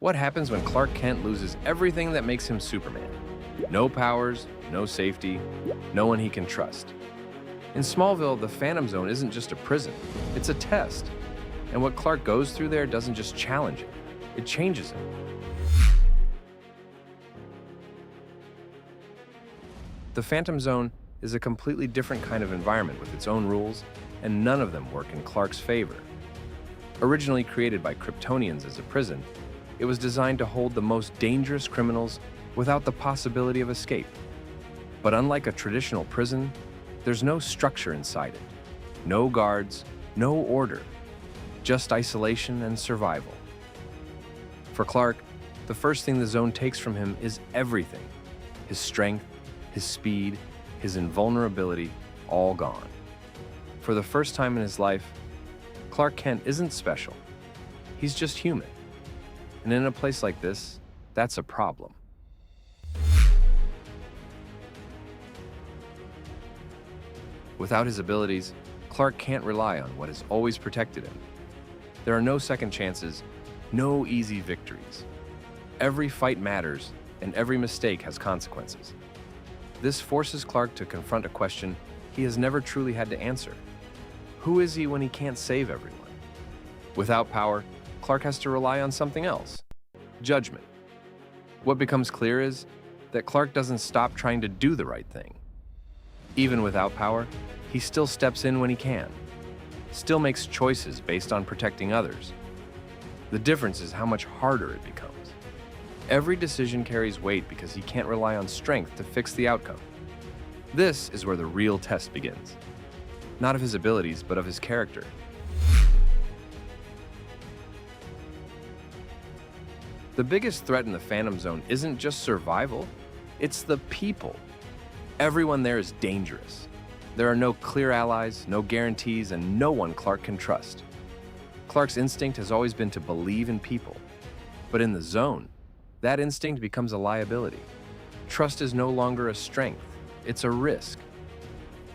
What happens when Clark Kent loses everything that makes him Superman? No powers, no safety, no one he can trust. In Smallville, the Phantom Zone isn't just a prison, it's a test. And what Clark goes through there doesn't just challenge him, it changes him. The Phantom Zone is a completely different kind of environment with its own rules, and none of them work in Clark's favor. Originally created by Kryptonians as a prison, it was designed to hold the most dangerous criminals without the possibility of escape. But unlike a traditional prison, there's no structure inside it. No guards, no order, just isolation and survival. For Clark, the first thing the zone takes from him is everything. His strength, his speed, his invulnerability, all gone. For the first time in his life, Clark Kent isn't special. He's just human. And in a place like this, that's a problem. Without his abilities, Clark can't rely on what has always protected him. There are no second chances, no easy victories. Every fight matters, and every mistake has consequences. This forces Clark to confront a question he has never truly had to answer. Who is he when he can't save everyone? Without power, Clark has to rely on something else: judgment. What becomes clear is that Clark doesn't stop trying to do the right thing. Even without power, he still steps in when he can, still makes choices based on protecting others. The difference is how much harder it becomes. Every decision carries weight because he can't rely on strength to fix the outcome. This is where the real test begins. Not of his abilities, but of his character. The biggest threat in the Phantom Zone isn't just survival, it's the people. Everyone there is dangerous. There are no clear allies, no guarantees, and no one Clark can trust. Clark's instinct has always been to believe in people. But in the zone, that instinct becomes a liability. Trust is no longer a strength, it's a risk.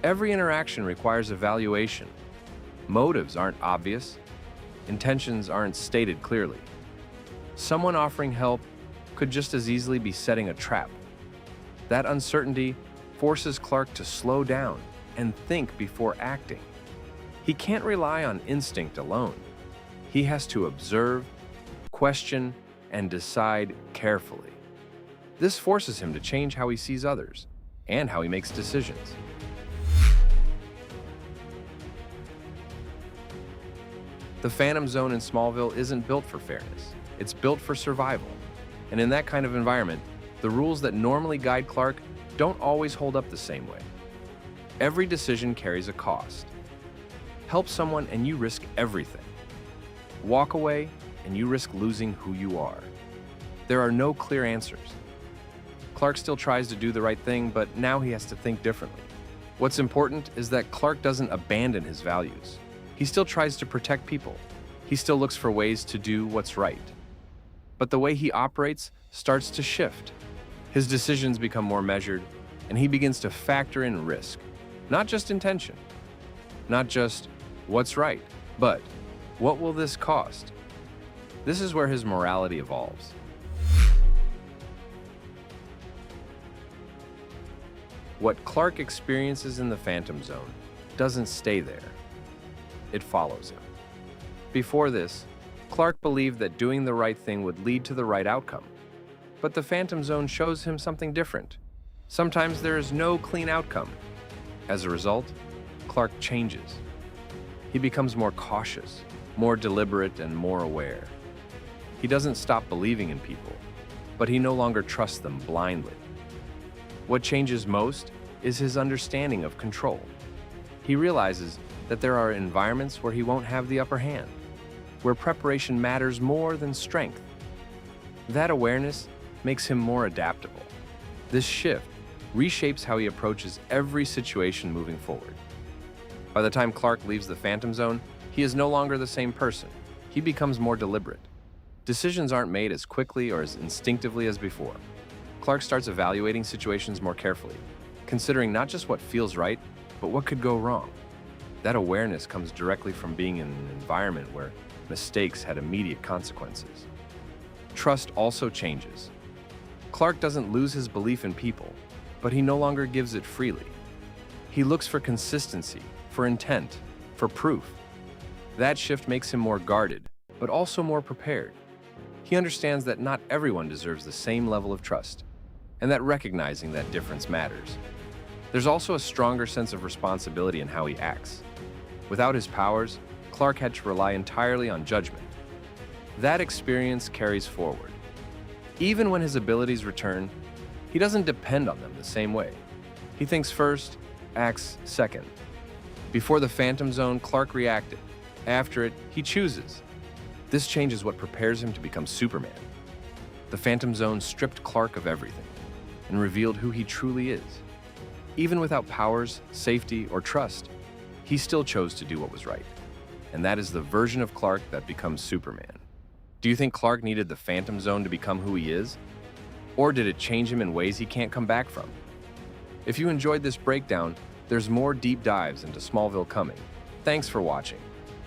Every interaction requires evaluation. Motives aren't obvious. Intentions aren't stated clearly. Someone offering help could just as easily be setting a trap. That uncertainty forces Clark to slow down and think before acting. He can't rely on instinct alone. He has to observe, question, and decide carefully. This forces him to change how he sees others and how he makes decisions. The Phantom Zone in Smallville isn't built for fairness. It's built for survival. And in that kind of environment, the rules that normally guide Clark don't always hold up the same way. Every decision carries a cost. Help someone and you risk everything. Walk away and you risk losing who you are. There are no clear answers. Clark still tries to do the right thing, but now he has to think differently. What's important is that Clark doesn't abandon his values. He still tries to protect people. He still looks for ways to do what's right. But the way he operates starts to shift. His decisions become more measured, and he begins to factor in risk. Not just intention, not just what's right, but what will this cost? This is where his morality evolves. What Clark experiences in the Phantom Zone doesn't stay there. It follows him. Before this, Clark believed that doing the right thing would lead to the right outcome. But the Phantom Zone shows him something different. Sometimes there is no clean outcome. As a result, Clark changes. He becomes more cautious, more deliberate, and more aware. He doesn't stop believing in people, but he no longer trusts them blindly. What changes most is his understanding of control. He realizes that there are environments where he won't have the upper hand, where preparation matters more than strength. That awareness makes him more adaptable. This shift reshapes how he approaches every situation moving forward. By the time Clark leaves the Phantom Zone, he is no longer the same person. He becomes more deliberate. Decisions aren't made as quickly or as instinctively as before. Clark starts evaluating situations more carefully, considering not just what feels right, but what could go wrong. That awareness comes directly from being in an environment where mistakes had immediate consequences. Trust also changes. Clark doesn't lose his belief in people, but he no longer gives it freely. He looks for consistency, for intent, for proof. That shift makes him more guarded, but also more prepared. He understands that not everyone deserves the same level of trust, and that recognizing that difference matters. There's also a stronger sense of responsibility in how he acts. Without his powers, Clark had to rely entirely on judgment. That experience carries forward. Even when his abilities return, he doesn't depend on them the same way. He thinks first, acts second. Before the Phantom Zone, Clark reacted. After it, he chooses. This change is what prepares him to become Superman. The Phantom Zone stripped Clark of everything and revealed who he truly is. Even without powers, safety, or trust, he still chose to do what was right. And that is the version of Clark that becomes Superman. Do you think Clark needed the Phantom Zone to become who he is? Or did it change him in ways he can't come back from? If you enjoyed this breakdown, there's more deep dives into Smallville coming. Thanks for watching.